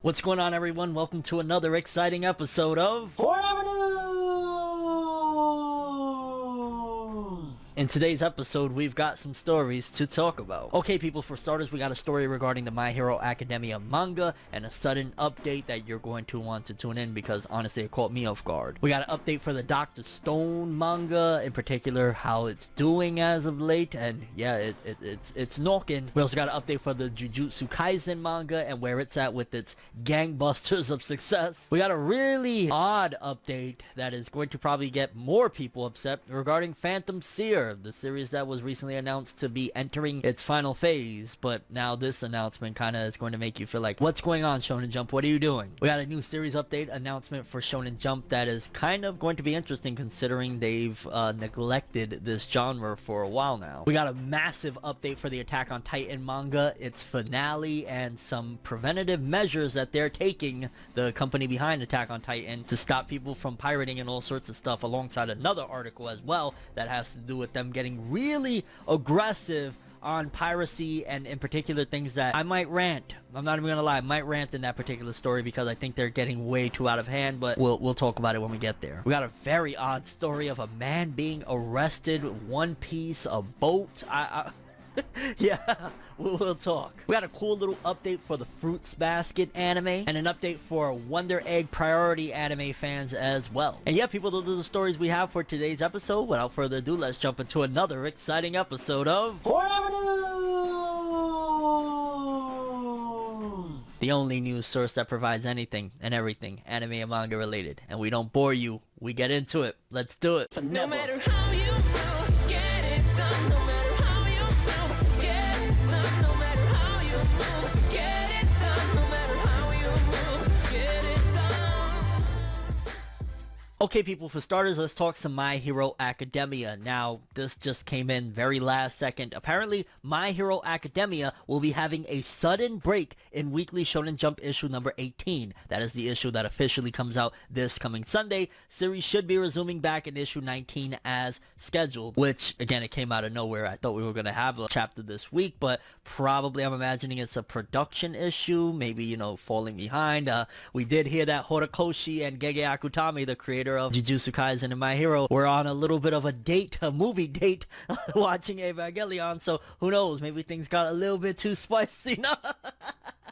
What's going on, everyone? Welcome to another exciting episode of In today's episode, we've got some stories to talk about. Okay, people, for starters, we got a story regarding the My Hero Academia manga and a sudden update that you're going to want to tune in because, honestly, it caught me off guard. We got an update for the Dr. Stone manga, in particular, how it's doing as of late, and yeah, it's knocking. We also got an update for the Jujutsu Kaisen manga and where it's at with its gangbusters of success. We got a really odd update that is going to probably get more people upset regarding Phantom Seer, the series that was recently announced to be entering its final phase, but now this announcement kind of is going to make you feel like, what's going on, Shonen Jump? What are you doing? We got a new series update announcement for Shonen Jump that is kind of going to be interesting considering they've neglected this genre for a while now. We got a massive update for the Attack on Titan manga, its finale, and some preventative measures that they're taking, the company behind Attack on Titan, to stop people from pirating and all sorts of stuff, alongside another article as well that has to do with them getting really aggressive on piracy, and in particular things that I might rant. I'm not even gonna lie, I might rant in that particular story because I think they're getting way too out of hand, but we'll talk about it when we get there. We got a very odd story of a man being arrested, One Piece, a boat. Yeah, we'll talk. We got a cool little update for the Fruits Basket anime and an update for Wonder Egg Priority anime fans as well. And yeah, people, those are the stories we have for today's episode. Without further ado, let's jump into another exciting episode of Forever News! The only news source that provides anything and everything anime and manga related. And we don't bore you, we get into it. Let's do it. No matter how you feel, get it done. No matter how you feel, get it done. No matter how you feel, get it done. No matter how you feel, get it done. Okay, people, for starters, let's talk some My Hero Academia. Now, this just came in very last second. Apparently, My Hero Academia will be having a sudden break in Weekly Shonen Jump issue number 18. That is the issue that officially comes out this coming Sunday. Series should be resuming back in issue 19 as scheduled, which, again, it came out of nowhere. I thought we were going to have a chapter this week, but probably I'm imagining it's a production issue, maybe, you know, falling behind. We did hear that Horikoshi and Gege Akutami, the creator of Jujutsu Kaisen and My Hero, were on a little bit of a movie date, watching Evangelion, so who knows, maybe things got a little bit too spicy.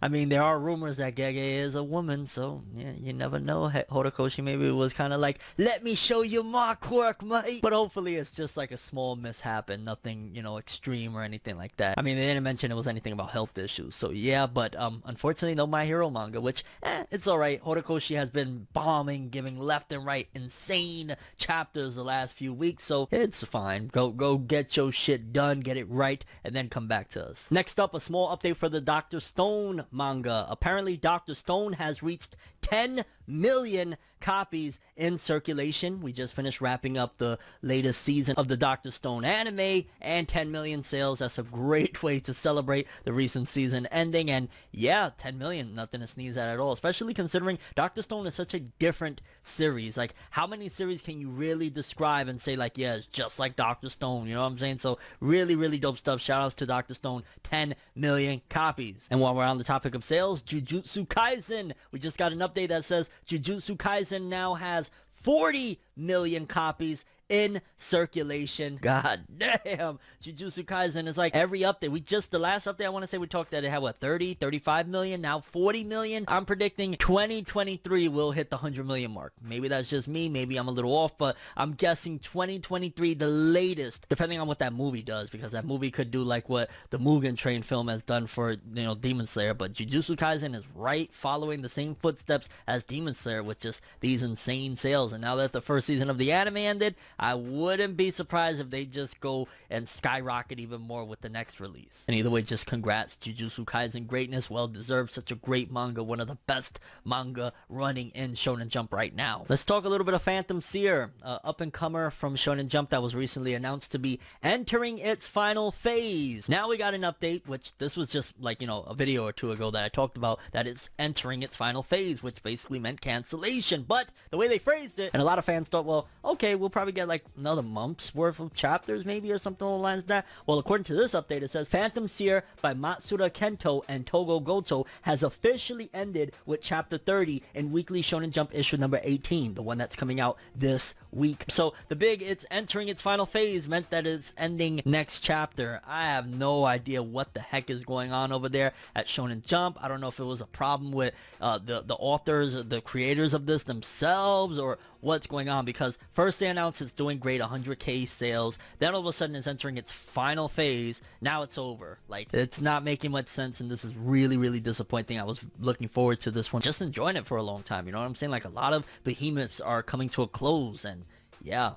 I mean, there are rumors that Gege is a woman, so yeah, you never know. Horikoshi maybe was kind of like, let me show you my quirk, mate. But hopefully it's just like a small mishap and nothing, you know, extreme or anything like that. I mean, they didn't mention it was anything about health issues, so yeah, but unfortunately no My Hero manga, which, it's alright. Horikoshi has been bombing, giving left and right insane chapters the last few weeks, so it's fine. Go get your shit done, get it right, and then come back to us. Next up, a small update for the Dr. Stone manga. Apparently, Dr. Stone has reached 10 million copies in circulation. We just finished wrapping up the latest season of the Dr. Stone anime, and 10 million sales. That's a great way to celebrate the recent season ending, and yeah, 10 million, nothing to sneeze at all, especially considering Dr. Stone is such a different series. Like, how many series can you really describe and say, like, yeah, it's just like Dr. Stone, you know what I'm saying? So really, really dope stuff. Shout outs to Dr. Stone, 10 million copies. And while we're on the topic of sales, Jujutsu Kaisen, we just got an update that says Jujutsu Kaisen now has 40 million copies in circulation. God damn, Jujutsu Kaisen is like every update. The last update I want to say we talked that it had what, 30, 35 million, now 40 million. I'm predicting 2023 will hit the 100 million mark. Maybe that's just me, maybe I'm a little off, but I'm guessing 2023 the latest, depending on what that movie does, because that movie could do like what the Mugen Train film has done for, you know, Demon Slayer, but Jujutsu Kaisen is right following the same footsteps as Demon Slayer with just these insane sales. And now that the first season of the anime ended, I wouldn't be surprised if they just go and skyrocket even more with the next release. And either way, just congrats, Jujutsu Kaisen greatness, well deserved, such a great manga, one of the best manga running in Shonen Jump right now. Let's talk a little bit of Phantom Seer, up and comer from Shonen Jump that was recently announced to be entering its final phase. Now we got an update, which this was just like, you know, a video or two ago that I talked about, that it's entering its final phase, which basically meant cancellation. But the way they phrased it, and a lot of fans thought, well, okay, we'll probably get get like another month's worth of chapters maybe, or something along the lines of that. Well, according to this update, it says Phantom Seer by Matsuda Kento and Togo Goto has officially ended with chapter 30 in Weekly Shonen Jump issue number 18, the one that's coming out this week. So the big "it's entering its final phase" meant that it's ending next chapter. I have no idea what the heck is going on over there at Shonen Jump. I don't know if it was a problem with the authors, the creators of this themselves, or what's going on, because first they announced it's doing great, 100k sales, then all of a sudden it's entering its final phase, now it's over. Like, it's not making much sense, and this is really, really disappointing. I was looking forward to this one, just enjoying it for a long time, you know what I'm saying? Like, a lot of behemoths are coming to a close, and yeah,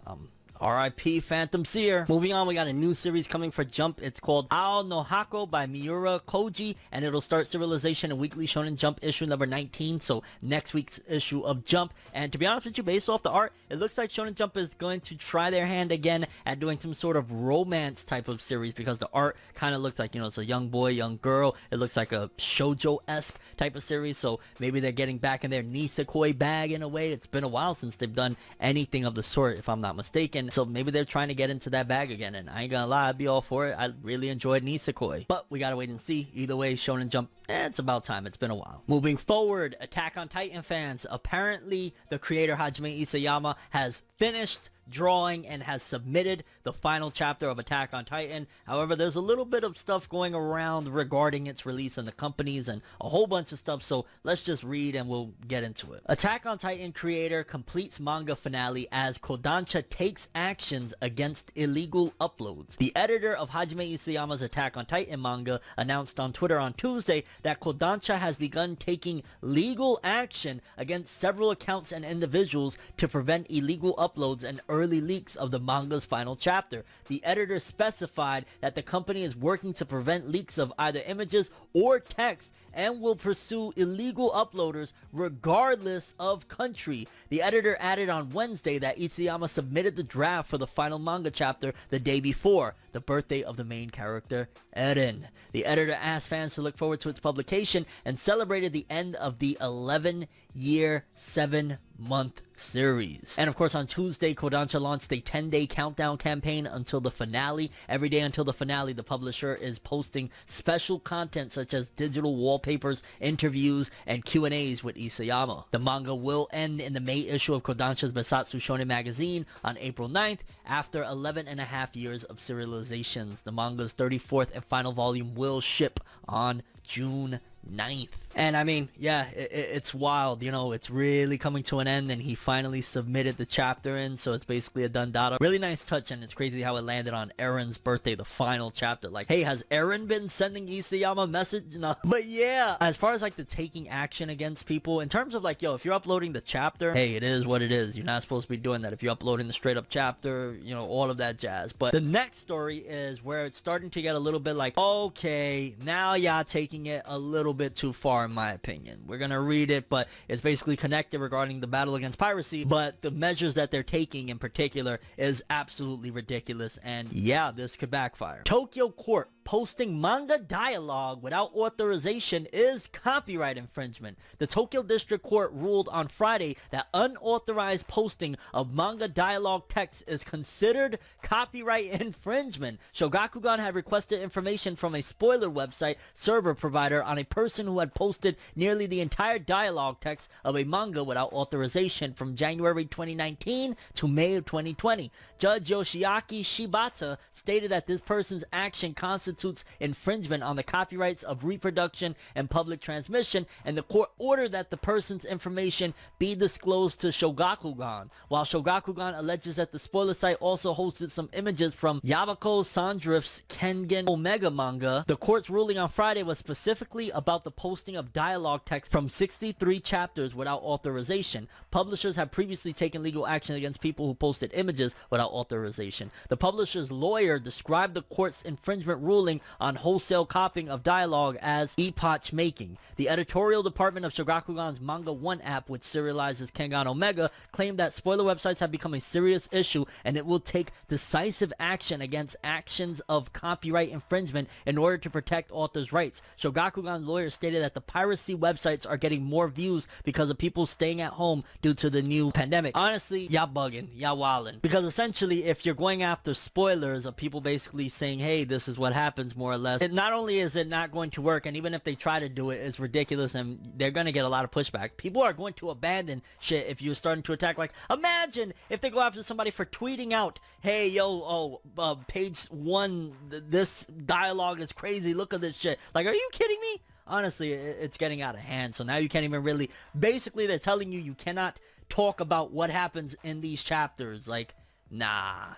R.I.P. Phantom Seer. Moving on, we got a new series coming for Jump. It's called Ao no Hako by Miura Koji, and it'll start serialization in Weekly Shonen Jump issue number 19, so next week's issue of Jump. And to be honest with you, based off the art, it looks like Shonen Jump is going to try their hand again at doing some sort of romance type of series, because the art kind of looks like, you know, it's a young boy, young girl. It looks like a shoujo-esque type of series, so maybe they're getting back in their nisekoi bag in a way. It's been a while since they've done anything of the sort, if I'm not mistaken. So maybe they're trying to get into that bag again, and I ain't gonna lie, I'd be all for it. I really enjoyed Nisekoi, but we gotta wait and see. Either way, Shonen Jump, it's about time. It's been a while. Moving forward, Attack on Titan fans, apparently the creator Hajime Isayama has finished drawing and has submitted the final chapter of Attack on Titan. However, there's a little bit of stuff going around regarding its release and the companies and a whole bunch of stuff, so let's just read and we'll get into it. Attack on Titan creator completes manga finale as Kodansha takes actions against illegal uploads. The editor of Hajime Isayama's Attack on Titan manga announced on Twitter on Tuesday that Kodansha has begun taking legal action against several accounts and individuals to prevent illegal uploads and early leaks of the manga's final chapter. The editor specified that the company is working to prevent leaks of either images or text and will pursue illegal uploaders regardless of country. The editor added on Wednesday that Isayama submitted the draft for the final manga chapter the day before the birthday of the main character, Eren. The editor asked fans to look forward to its publication and celebrated the end of the 11-year, 7-month series. And of course, on Tuesday, Kodansha launched a 10-day countdown campaign until the finale. Every day until the finale, the publisher is posting special content such as digital wallpapers, interviews, and Q&As with Isayama. The manga will end in the May issue of Kodansha's Besatsu Shonen magazine on April 9th after 11 and a half years of serializations. The manga's 34th and final volume will ship on June 9th. And I mean, yeah, it's wild, you know, it's really coming to an end, and he finally submitted the chapter in, so it's basically a done data. Really nice touch, and it's crazy how it landed on Eren's birthday, the final chapter. Like, hey, has Eren been sending Isayama a message? No. But yeah, as far as like the taking action against people, in terms of like, yo, if you're uploading the chapter, hey, it is what it is. You're not supposed to be doing that. If you're uploading the straight up chapter, you know, all of that jazz. But the next story is where it's starting to get a little bit like, okay, now y'all taking it a little bit too far, in my opinion. We're gonna read it, but it's basically connected regarding the battle against piracy, but the measures that they're taking in particular is absolutely ridiculous, and yeah, this could backfire. Tokyo court posting manga dialogue without authorization is copyright infringement. The Tokyo District Court ruled on Friday that unauthorized posting of manga dialogue text is considered copyright infringement. Shogakukan had requested information from a spoiler website server provider on a person who had posted nearly the entire dialogue text of a manga without authorization from January 2019 to May of 2020. Judge Yoshiaki Shibata stated that this person's action constitutes infringement on the copyrights of reproduction and public transmission, and the court ordered that the person's information be disclosed to Shogakukan. While Shogakukan alleges that the spoiler site also hosted some images from Yabako Sandrift's Kengen Omega manga, the court's ruling on Friday was specifically about the posting of dialogue text from 63 chapters without authorization. Publishers have previously taken legal action against people who posted images without authorization. The publisher's lawyer described the court's infringement ruling ruling on wholesale copying of dialogue as epoch making. The editorial department of Shogakukan's Manga 1 app, which serializes Kengan Omega, claimed that spoiler websites have become a serious issue and it will take decisive action against actions of copyright infringement in order to protect authors' rights. Shogakukan lawyers stated that the piracy websites are getting more views because of people staying at home due to the new pandemic. Honestly, y'all bugging, y'all wildin'. Because essentially, if you're going after spoilers of people basically saying, hey, this is what happens more or less, not only is it not going to work, and even if they try to do it, it's ridiculous and they're gonna get a lot of pushback. People are going to abandon shit if you're starting to attack. Like, imagine if they go after somebody for tweeting out, hey, yo, page 1, this dialogue is crazy, look at this shit. Like, are you kidding me? Honestly, it's getting out of hand. So now you can't even really, basically they're telling you cannot talk about what happens in these chapters. Like, nah.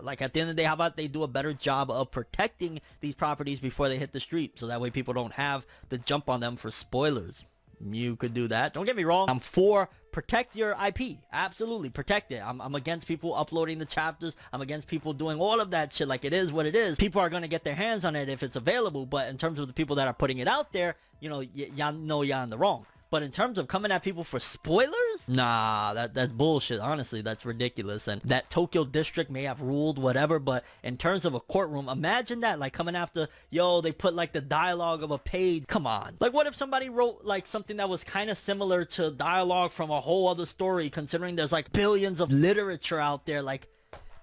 Like, at the end of the day, how about they do a better job of protecting these properties before they hit the street, so that way people don't have the jump on them for spoilers. You could do that. Don't get me wrong, I'm for protect your IP. Absolutely, protect it. I'm against people uploading the chapters. I'm against people doing all of that shit. Like, it is what it is. People are going to get their hands on it if it's available, but in terms of the people that are putting it out there, you know, y'all know y'all in the wrong. But in terms of coming at people for spoilers, nah, that's bullshit. Honestly, that's ridiculous. And that Tokyo district may have ruled whatever, but in terms of a courtroom, imagine that, like, coming after, yo, they put like the dialogue of a page. Come on. Like, what if somebody wrote like something that was kind of similar to dialogue from a whole other story, considering there's like billions of literature out there? Like,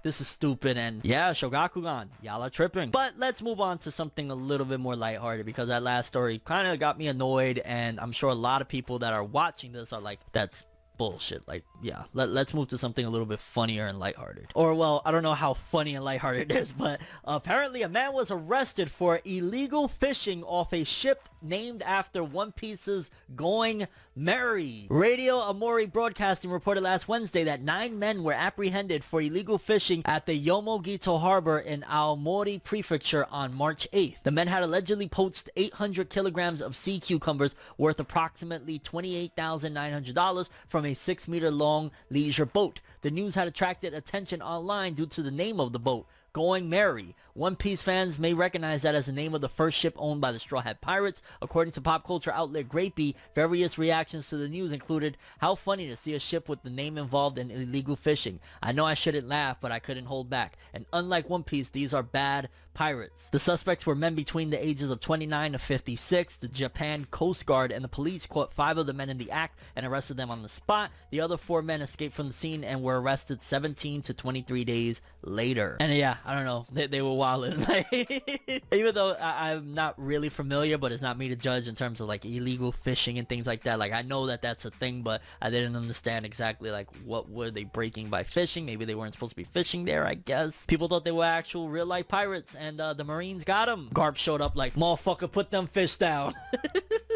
this is stupid. And yeah, Shogakukan, y'all are tripping. But let's move on to something a little bit more lighthearted, because that last story kind of got me annoyed, and I'm sure a lot of people that are watching this are like, that's bullshit. Like, yeah, let's move to something a little bit funnier and lighthearted. Or, well, I don't know how funny and lighthearted it is, but apparently a man was arrested for illegal fishing off a ship named after One Piece's Going Merry. Radio Amori Broadcasting reported last Wednesday that 9 men were apprehended for illegal fishing at the Yomogito harbor in Aomori Prefecture on March 8th. The men had allegedly poached 800 kilograms of sea cucumbers worth approximately $28,900 from a 6-meter-long leisure boat. The news had attracted attention online due to the name of the boat, Going Merry. One Piece fans may recognize that as the name of the first ship owned by the Straw Hat Pirates. According to pop culture outlet Grapey, various reactions to the news included, how funny to see a ship with the name involved in illegal fishing. I know I shouldn't laugh, but I couldn't hold back. And unlike One Piece, these are bad pirates. The suspects were men between the ages of 29 to 56. The Japan Coast Guard and the police caught 5 of the men in the act and arrested them on the spot. The other 4 men escaped from the scene and were arrested 17 to 23 days later. And yeah, I don't know, they were wildin'. Even though I'm not really familiar, but it's not me to judge in terms of like illegal fishing and things like that. Like, I know that that's a thing, but I didn't understand exactly like what were they breaking by fishing. Maybe they weren't supposed to be fishing there, I guess. People thought they were actual real life pirates, and the Marines got them. Garp showed up like, motherfucker, put them fish down.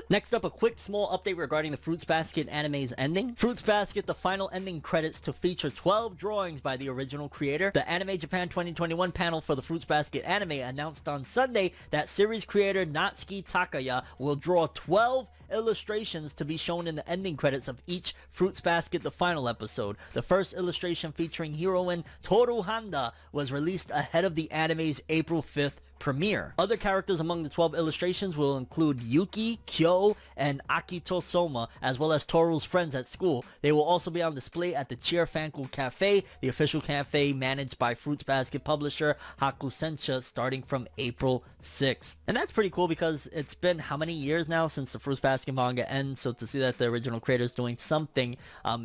Next up, a quick small update regarding the Fruits Basket anime's ending. Fruits Basket, the final ending credits to feature 12 drawings by the original creator. The Anime Japan 2021 panel for the Fruits Basket anime announced on Sunday that series creator Natsuki Takaya will draw 12 illustrations to be shown in the ending credits of each Fruits Basket the final episode. The first illustration, featuring heroine Toru Handa, was released ahead of the anime's April 5th premiere. Other characters among the 12 illustrations will include Yuki, Kyo, and Akito Soma, as well as Toru's friends at school. They will also be on display at the Cheer Fanku Cafe, the official cafe managed by Fruits Basket publisher Hakusensha, starting from April 6th. And that's pretty cool, because it's been how many years now since the Fruits Basket manga ends, so to see that the original creator is doing something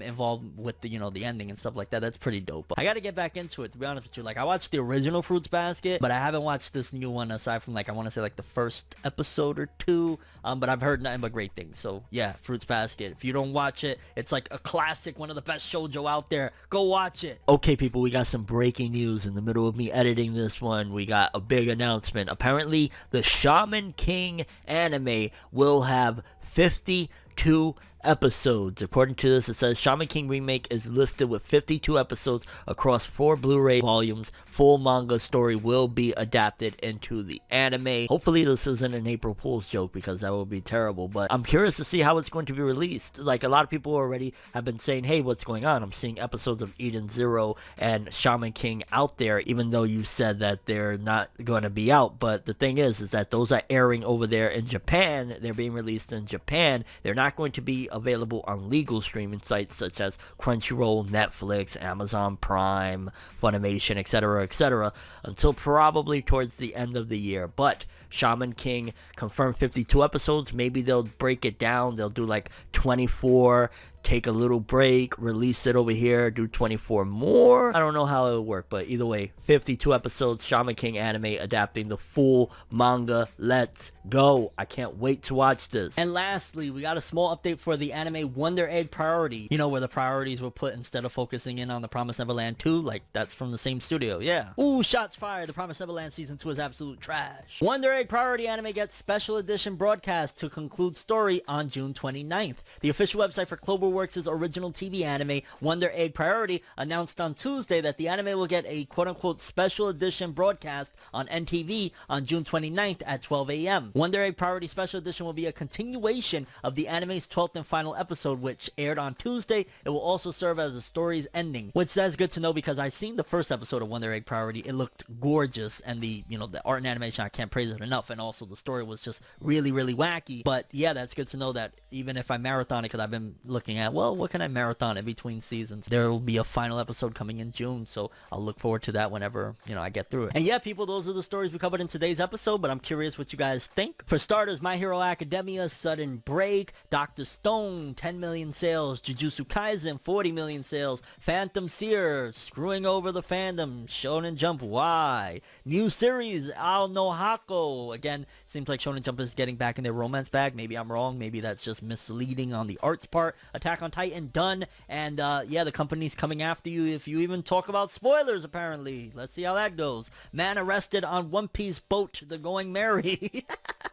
involved with the, you know, the ending and stuff like that, that's pretty dope. But I gotta get back into it, to be honest with you. Like, I watched the original Fruits Basket, but I haven't watched this new one aside from, like, I want to say like the first episode or 2, but I've heard nothing but great things. So yeah, Fruits Basket, if you don't watch it, it's like a classic, one of the best shoujo out there. Go watch it. Okay people, we got some breaking news in the middle of me editing this one. We got a big announcement. Apparently the Shaman King anime will have 50 52 episodes. According to this, it says Shaman King Remake is listed with 52 episodes across 4 Blu-ray volumes. Full manga story will be adapted into the anime. Hopefully this isn't an April Fool's joke, because that would be terrible, but I'm curious to see how it's going to be released. Like, a lot of people already have been saying, hey, what's going on? I'm seeing episodes of Eden Zero and Shaman King out there, even though you said that they're not going to be out. But the thing is that those are airing over there in Japan. They're being released in Japan. They're not going to be available on legal streaming sites such as Crunchyroll, Netflix, Amazon Prime, Funimation, etc., until probably towards the end of the year. But Shaman King confirmed 52 episodes. Maybe they'll break it down. They'll do like 24, take a little break, release it over here, do 24 more. I don't know how it'll work, but either way, 52 episodes, Shaman King anime adapting the full manga. Let's go. I can't wait to watch this. And lastly, we got a small update for the anime Wonder Egg Priority. You know, where the priorities were put instead of focusing in on The Promised Neverland 2? Like, that's from the same studio, yeah. Ooh, shots fired. The Promised Neverland Season 2 is absolute trash. Wonder Egg Priority anime gets special edition broadcast to conclude story on June 29th. The official website for Cloverworks' original TV anime, Wonder Egg Priority, announced on Tuesday that the anime will get a quote-unquote special edition broadcast on NTV on June 29th at 12 a.m. Wonder Egg Priority Special Edition will be a continuation of the anime's 12th and final episode, which aired on Tuesday. It will also serve as the story's ending, which that's good to know, because I've seen the first episode of Wonder Egg Priority. It looked gorgeous, and the art and animation, I can't praise it enough, and also the story was just really, really wacky. But yeah, that's good to know that even if I marathon it, because I've been looking at, well, what can I marathon in between seasons? There will be a final episode coming in June, so I'll look forward to that whenever, I get through it. And yeah, people, those are the stories we covered in today's episode, but I'm curious what you guys think. For starters, My Hero Academia, Sudden Break, Dr. Stone, 10 million sales, Jujutsu Kaisen, 40 million sales, Phantom Seer, screwing over the fandom, Shonen Jump, why? New series, Ao no Hako, again, seems like Shonen Jump is getting back in their romance bag. Maybe I'm wrong, maybe that's just misleading on the arts part. Attack on Titan, done, and yeah, the company's coming after you if you even talk about spoilers, apparently. Let's see how that goes. Man arrested on One Piece boat, the Going Merry.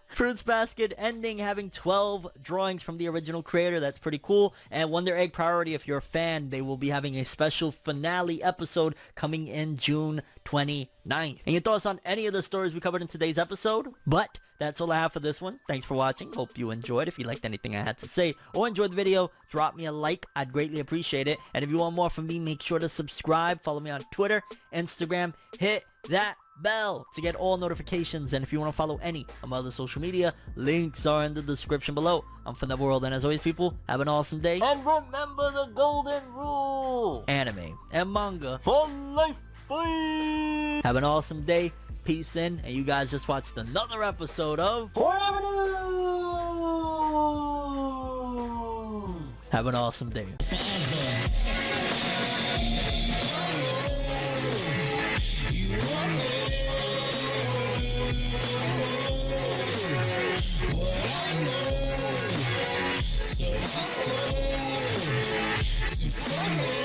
Fruits Basket ending, having 12 drawings from the original creator. That's pretty cool. And Wonder Egg Priority, if you're a fan, they will be having a special finale episode coming in June 29th. And your thoughts on any of the stories we covered in today's episode? But that's all I have for this one. Thanks for watching. Hope you enjoyed. If you liked anything I had to say or enjoyed the video, drop me a like. I'd greatly appreciate it. And if you want more from me, make sure to subscribe. Follow me on Twitter, Instagram. Hit that bell to get all notifications. And if you want to follow any of my other social media, links are in the description below. I'm ForneverWorld, and as always, people, have an awesome day. And remember the golden rule: anime and manga for life. Bye. Have an awesome day. Peace in. And you guys just watched another episode of Forever News. Have an awesome day. So just go to